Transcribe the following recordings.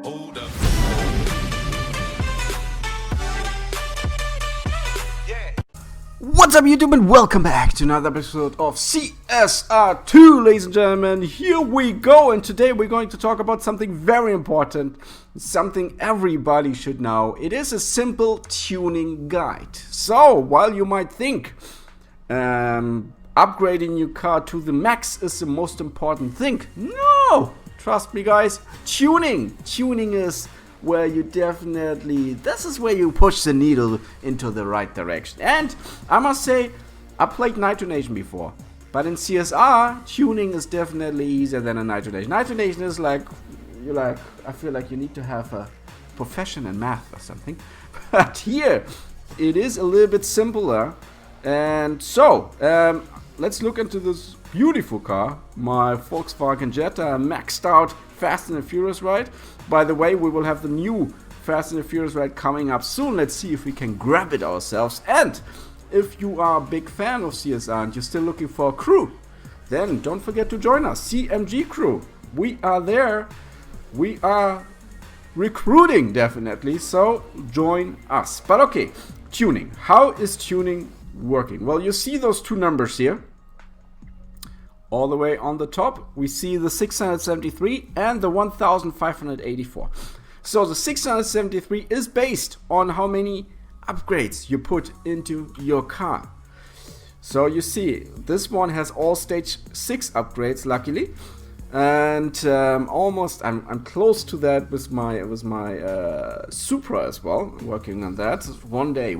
Hold up. What's up YouTube and welcome back to another episode of CSR2, ladies and gentlemen. Here we go, and today we're going to talk about something very important, something everybody should know. It is a simple tuning guide. So while you might think upgrading your car to the max is the most important thing, no, trust me guys, tuning is where you this is where you push the needle into the right direction. And I must say, I played Nitro Nation before, but in CSR, tuning is definitely easier than a Nitro Nation. Nitro Nation is I feel like you need to have a profession in math or something. But here, it is a little bit simpler. And so, let's look into this beautiful car, my Volkswagen Jetta, maxed out Fast and the Furious ride. By the way, we will have the new Fast and the Furious ride coming up soon. Let's see if we can grab it ourselves. And if you are a big fan of CSR and you're still looking for a crew, then don't forget to join us, CMG crew. We are there. We are recruiting definitely, so join us. But okay, tuning. How is tuning working? Well, you see those two numbers here. All the way on the top, we see the 673 and the 1584. So the 673 is based on how many upgrades you put into your car. So you see, this one has all stage 6 upgrades, luckily. And I'm close to that with my Supra as well, working on that one day,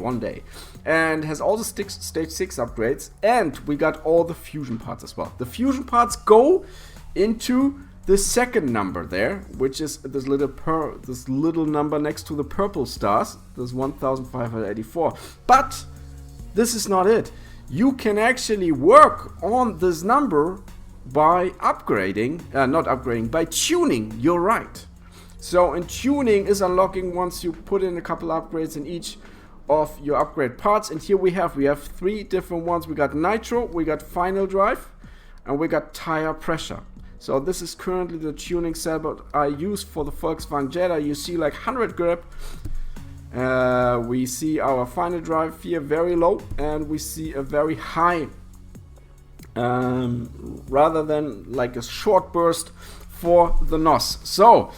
and has all the stage 6 upgrades, and we got all the fusion parts as well. The fusion parts go into the second number there, which is this little number next to the purple stars, this 1584. But this is not it. You can actually work on this number by by tuning your right. So in tuning is unlocking once you put in a couple upgrades in each of your upgrade parts, and here we have 3 different ones. We got nitro, we got final drive, and we got tire pressure. So this is currently the tuning setup I use for the Volkswagen Jetta. You see like 100 grip. We see our final drive here very low, and we see a very high, rather than like a short burst for the NOS. So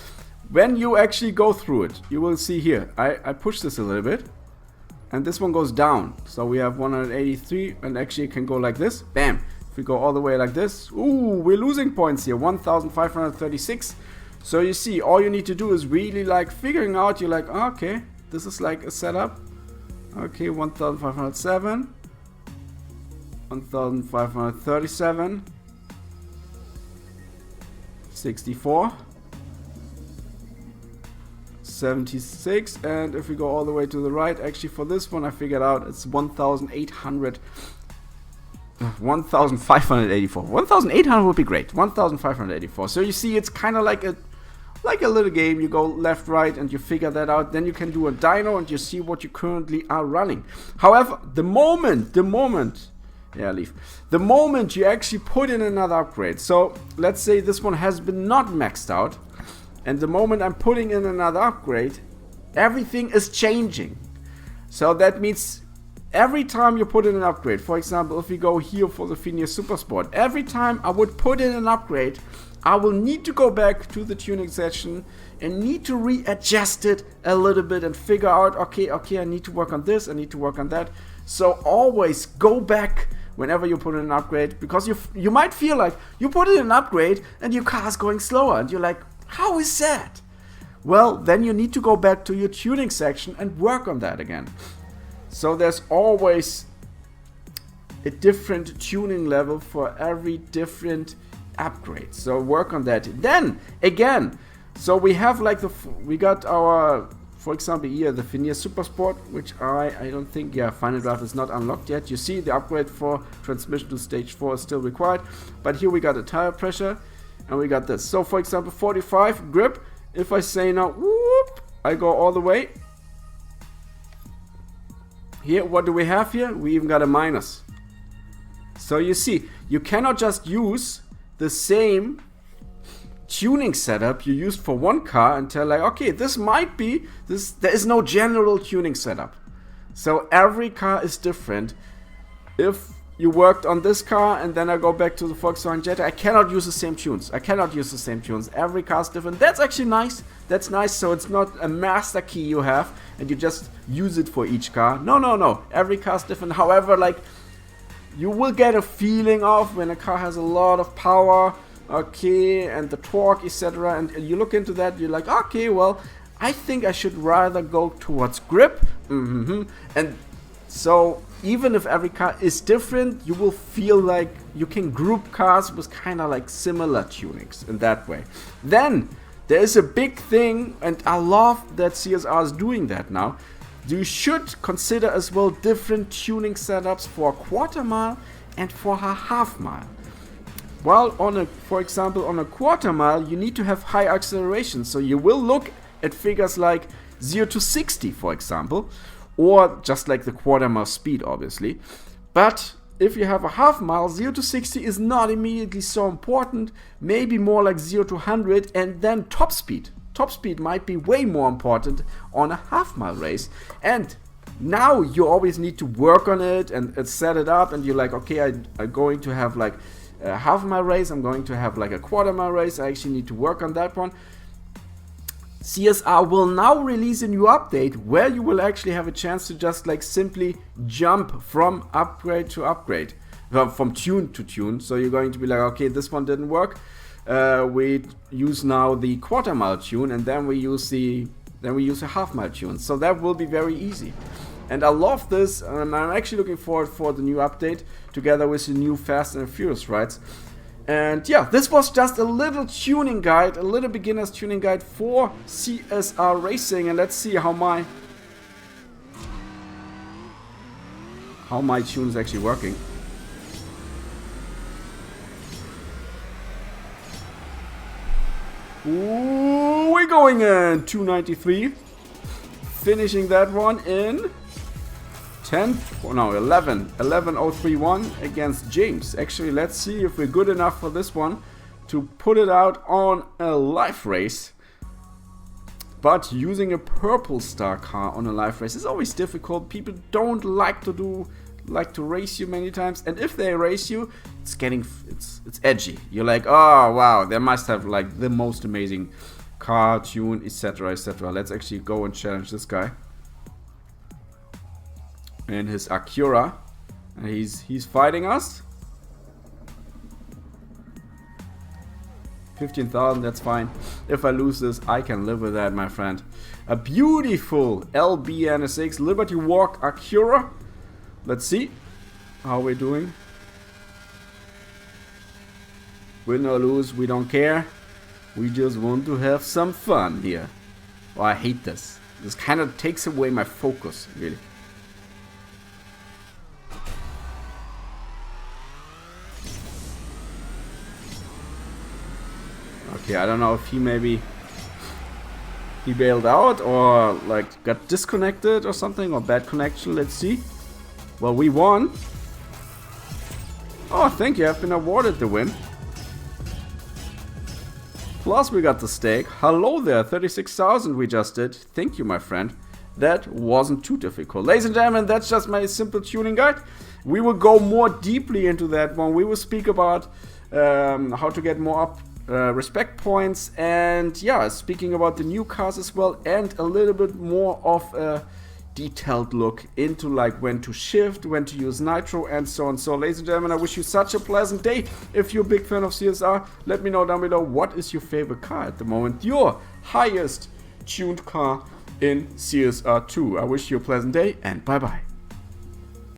when you actually go through it, you will see here, I push this a little bit, and this one goes down. So we have 183, and actually it can go like this, bam. If we go all the way like this, ooh, we're losing points here, 1536. So you see, all you need to do is really like figuring out, you're like, okay, this is like a setup. Okay, 1507. 1537, 64, 76, and if we go all the way to the right, actually for this one I figured out it's 1584. 1800 would be great. 1584. So you see, it's kind of like a little game. You go left, right, and you figure that out. Then you can do a dyno and you see what you currently are running. However, the moment you actually put in another upgrade, so let's say this one has been not maxed out, and the moment I'm putting in another upgrade, everything is changing. So that means every time you put in an upgrade, for example, if we go here for the Fenyr Supersport, every time I would put in an upgrade, I will need to go back to the tuning section and need to readjust it a little bit and figure out, okay, I need to work on this, I need to work on that. So always go back whenever you put in an upgrade, because you might feel like you put in an upgrade and your car is going slower, and you're like, how is that? Well, then you need to go back to your tuning section and work on that again. So there's always a different tuning level for every different upgrade. So work on that. Then again, so we have like we got our, for example, here the Fenyr Supersport, which I don't think, final drive is not unlocked yet. You see the upgrade for transmission to stage 4 is still required, but here we got a tire pressure, and we got this. So for example, 45 grip. If I say now, whoop, I go all the way. Here, what do we have here? We even got a minus. So you see, you cannot just use the same tuning setup you used for one car and tell like, okay, this might be this. There is no general tuning setup, so every car is different. If you worked on this car and then I go back to the Volkswagen Jetta, I cannot use the same tunes. Every car is different. That's actually nice. That's nice. So it's not a master key you have and you just use it for each car. No. Every car is different. However, like, you will get a feeling of when a car has a lot of power, okay, and the torque, etc. And you look into that, you're like, okay, well, I think I should rather go towards grip. And so even if every car is different, you will feel like you can group cars with kind of like similar tunings in that way. Then there is a big thing, and I love that CSR is doing that now. You should consider as well different tuning setups for a quarter mile and for a half mile. Well, for example, on a quarter mile, you need to have high acceleration. So you will look at figures like 0 to 60, for example, or just like the quarter mile speed, obviously. But if you have a half mile, 0 to 60 is not immediately so important. Maybe more like 0 to 100, and then top speed. Top speed might be way more important on a half mile race. And now you always need to work on it and set it up, and you're like, okay, I'm going to have like a half mile race, I'm going to have like a quarter mile race, I actually need to work on that one. CSR will now release a new update where you will actually have a chance to just like simply jump from upgrade to upgrade, from tune to tune. So you're going to be like, okay, this one didn't work. We use now the quarter mile tune, and then we use a half mile tune. So that will be very easy. And I love this, and I'm actually looking forward for the new update together with the new Fast and Furious rides. And yeah, this was just a little tuning guide, a little beginner's tuning guide for CSR racing, and let's see how my tune is actually working. Ooh, we're going in 293, finishing that one in 11.031 against James. Actually, let's see if we're good enough for this one to put it out on a live race. But using a purple star car on a live race is always difficult. People don't like to race you many times, and if they race you, it's edgy. You're like, oh wow, they must have like the most amazing car, tune, etc., etc. Let's actually go and challenge this guy in his Acura, and he's fighting us. 15,000, that's fine. If I lose this, I can live with that, my friend. A beautiful LBNSX Liberty Walk Acura. Let's see how we're doing. Win or lose, we don't care. We just want to have some fun here. Oh, I hate this. This kind of takes away my focus, really. Okay, I don't know if he bailed out or like got disconnected or something, or bad connection. Let's see. Well, we won. Oh, thank you. I've been awarded the win. Plus we got the stake. Hello there, 36,000 we just did. Thank you, my friend. That wasn't too difficult. Ladies and gentlemen, that's just my simple tuning guide. We will go more deeply into that one. We will speak about how to get more up respect points, and yeah, speaking about the new cars as well, and a little bit more of a detailed look into like when to shift, when to use nitro, and so on. So ladies and gentlemen, I wish you such a pleasant day. If you're a big fan of CSR, let me know down below what is your favorite car at the moment, your highest tuned car in CSR2. I wish you a pleasant day, and bye bye.